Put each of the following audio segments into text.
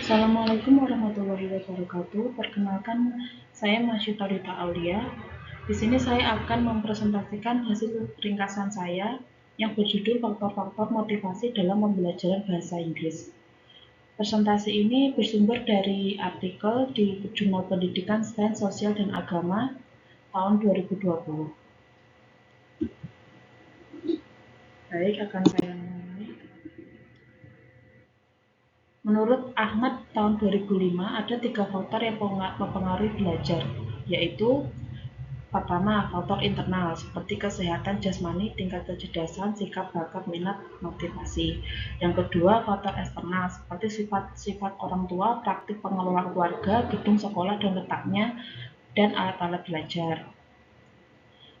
Assalamualaikum warahmatullahi wabarakatuh. Perkenalkan, saya Masyita Rita Aulia. Di sini saya akan mempresentasikan hasil ringkasan saya yang berjudul Faktor-faktor motivasi dalam pembelajaran bahasa Inggris. Presentasi ini bersumber dari artikel di Jurnal Pendidikan Sains Sosial dan Agama tahun 2020. Baik, akan saya mulai. Menurut Ahmad tahun 2005, ada 3 faktor yang mempengaruhi belajar, yaitu pertama, faktor internal seperti kesehatan jasmani, tingkat kecerdasan, sikap, bakat, minat, motivasi. Yang kedua, faktor eksternal seperti sifat-sifat orang tua, praktik pengelolaan keluarga, gedung sekolah dan letaknya, dan alat-alat belajar.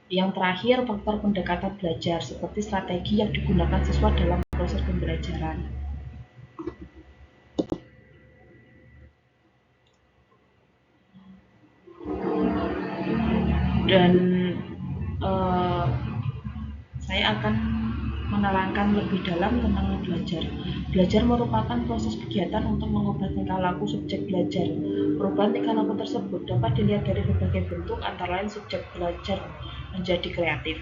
Yang terakhir, faktor pendekatan belajar seperti strategi yang digunakan siswa dalam proses pembelajaran. Dan saya akan menerangkan lebih dalam tentang belajar. Belajar merupakan proses kegiatan untuk mengubah tingkah laku subjek belajar. Perubahan tingkah laku tersebut dapat dilihat dari berbagai bentuk, antara lain subjek belajar menjadi kreatif.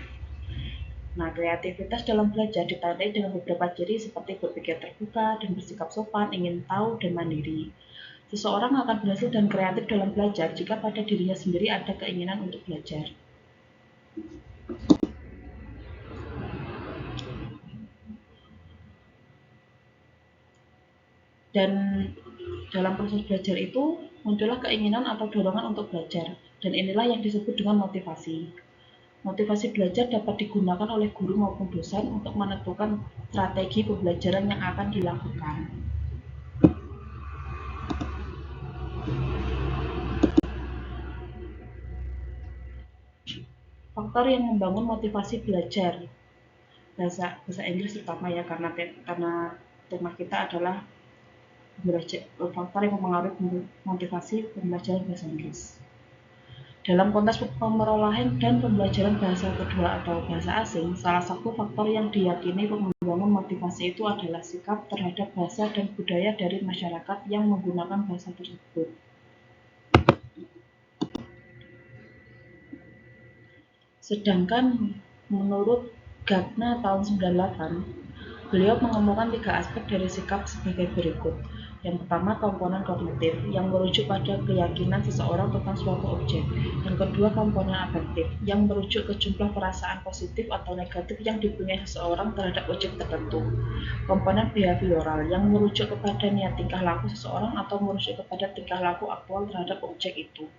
Nah, kreativitas dalam belajar ditandai dengan beberapa ciri seperti berpikir terbuka dan bersikap sopan, ingin tahu, dan mandiri. Seseorang akan berhasil dan kreatif dalam belajar jika pada dirinya sendiri ada keinginan untuk belajar. Dan dalam proses belajar itu muncullah keinginan atau dorongan untuk belajar, dan inilah yang disebut dengan motivasi. Motivasi belajar dapat digunakan oleh guru maupun dosen untuk menentukan strategi pembelajaran yang akan dilakukan. Faktor yang membangun motivasi belajar bahasa Inggris terutama ya, karena tema kita adalah faktor yang mempengaruhi motivasi pembelajaran bahasa Inggris. Dalam konteks pemerolahan dan pembelajaran bahasa kedua atau bahasa asing, salah satu faktor yang diyakini membangun motivasi itu adalah sikap terhadap bahasa dan budaya dari masyarakat yang menggunakan bahasa tersebut. Sedangkan menurut Gardner tahun 98, beliau mengemukakan 3 aspek dari sikap sebagai berikut. Yang pertama, komponen kognitif, yang merujuk pada keyakinan seseorang tentang suatu objek. Yang kedua, komponen afektif, yang merujuk ke jumlah perasaan positif atau negatif yang dipunyai seseorang terhadap objek tertentu. Komponen behavioral, yang merujuk kepada niat tingkah laku seseorang atau merujuk kepada tingkah laku aktual terhadap objek itu.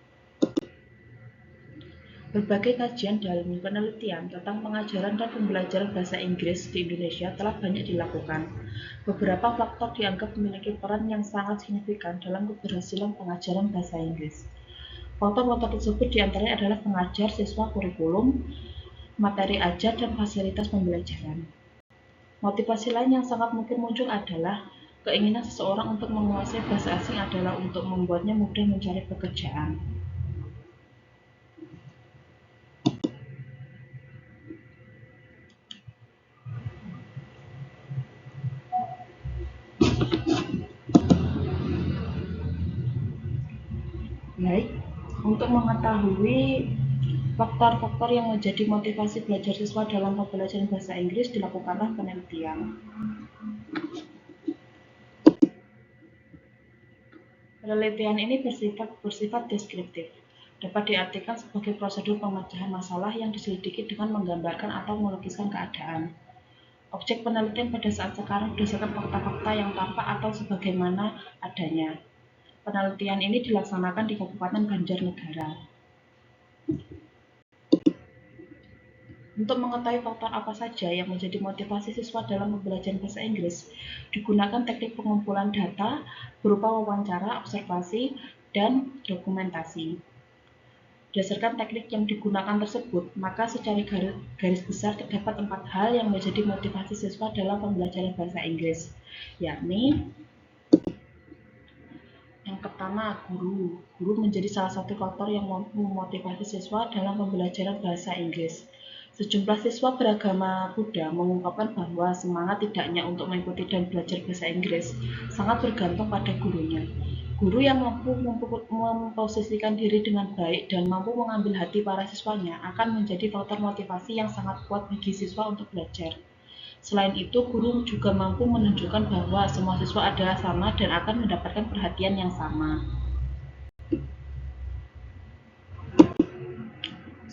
Berbagai kajian dan penelitian tentang pengajaran dan pembelajaran bahasa Inggris di Indonesia telah banyak dilakukan. Beberapa faktor dianggap memiliki peran yang sangat signifikan dalam keberhasilan pengajaran bahasa Inggris. Faktor-faktor tersebut diantaranya adalah pengajar, siswa, kurikulum, materi ajar, dan fasilitas pembelajaran. Motivasi lain yang sangat mungkin muncul adalah keinginan seseorang untuk menguasai bahasa asing adalah untuk membuatnya mudah mencari pekerjaan. Baik, untuk mengetahui faktor-faktor yang menjadi motivasi belajar siswa dalam pembelajaran bahasa Inggris, dilakukanlah penelitian. Penelitian ini bersifat deskriptif, dapat diartikan sebagai prosedur pemecahan masalah yang diselidiki dengan menggambarkan atau melukiskan keadaan. Objek penelitian pada saat sekarang berdasarkan fakta-fakta yang tampak atau sebagaimana adanya. Penelitian ini dilaksanakan di Kabupaten Banjarnegara. Untuk mengetahui faktor apa saja yang menjadi motivasi siswa dalam pembelajaran bahasa Inggris, digunakan teknik pengumpulan data berupa wawancara, observasi, dan dokumentasi. Berdasarkan teknik yang digunakan tersebut, maka secara garis besar terdapat 4 hal yang menjadi motivasi siswa dalam pembelajaran bahasa Inggris, yakni yang pertama, guru. Guru menjadi salah satu faktor yang memotivasi siswa dalam pembelajaran bahasa Inggris. Sejumlah siswa beragama Buddha mengungkapkan bahwa semangat tidaknya untuk mengikuti dan belajar bahasa Inggris sangat bergantung pada gurunya. Guru yang mampu memposisikan diri dengan baik dan mampu mengambil hati para siswanya akan menjadi faktor motivasi yang sangat kuat bagi siswa untuk belajar. Selain itu, guru juga mampu menunjukkan bahwa semua siswa adalah sama dan akan mendapatkan perhatian yang sama.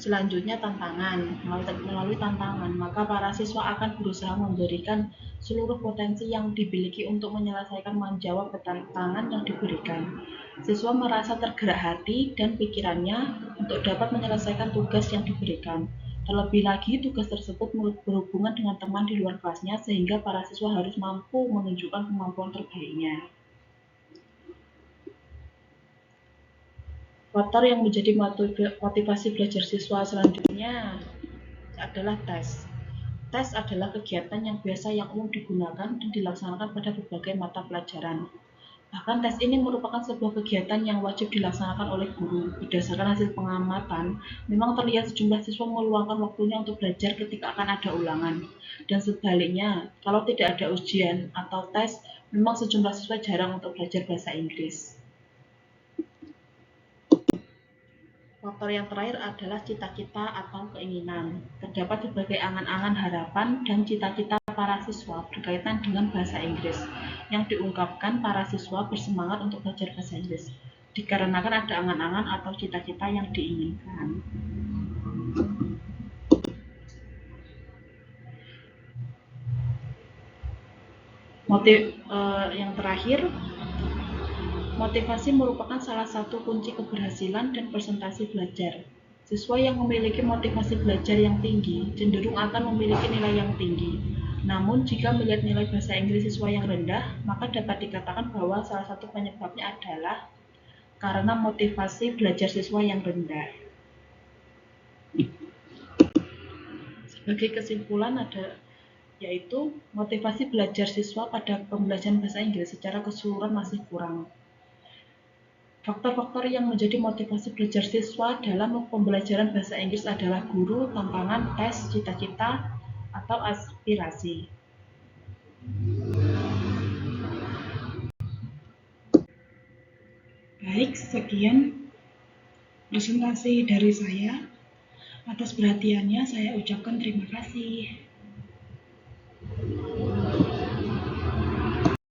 Selanjutnya tantangan. Melalui tantangan, maka para siswa akan berusaha memberikan seluruh potensi yang dimiliki untuk menyelesaikan menjawab tantangan yang diberikan. Siswa merasa tergerak hati dan pikirannya untuk dapat menyelesaikan tugas yang diberikan. Terlebih lagi, tugas tersebut berhubungan dengan teman di luar kelasnya sehingga para siswa harus mampu menunjukkan kemampuan terbaiknya. Faktor yang menjadi motivasi belajar siswa selanjutnya adalah tes. Tes adalah kegiatan yang biasa yang umum digunakan dan dilaksanakan pada berbagai mata pelajaran. Bahkan tes ini merupakan sebuah kegiatan yang wajib dilaksanakan oleh guru. Berdasarkan hasil pengamatan, memang terlihat sejumlah siswa meluangkan waktunya untuk belajar ketika akan ada ulangan. Dan sebaliknya, kalau tidak ada ujian atau tes, memang sejumlah siswa jarang untuk belajar bahasa Inggris. Faktor yang terakhir adalah cita-cita atau keinginan. Terdapat berbagai angan-angan harapan dan cita-cita para siswa berkaitan dengan bahasa Inggris yang diungkapkan para siswa bersemangat untuk belajar bahasa Inggris dikarenakan ada angan-angan atau cita-cita yang diinginkan. Yang terakhir, motivasi merupakan salah satu kunci keberhasilan dan presentasi belajar. Siswa yang memiliki motivasi belajar yang tinggi cenderung akan memiliki nilai yang tinggi. Namun, jika melihat nilai bahasa Inggris siswa yang rendah, maka dapat dikatakan bahwa salah satu penyebabnya adalah karena motivasi belajar siswa yang rendah. Sebagai kesimpulan yaitu motivasi belajar siswa pada pembelajaran bahasa Inggris secara keseluruhan masih kurang. Faktor-faktor yang menjadi motivasi belajar siswa dalam pembelajaran bahasa Inggris adalah guru, tantangan, tes, cita-cita, atau aspirasi. Baik, sekian presentasi dari saya. Atas perhatiannya saya ucapkan terima kasih.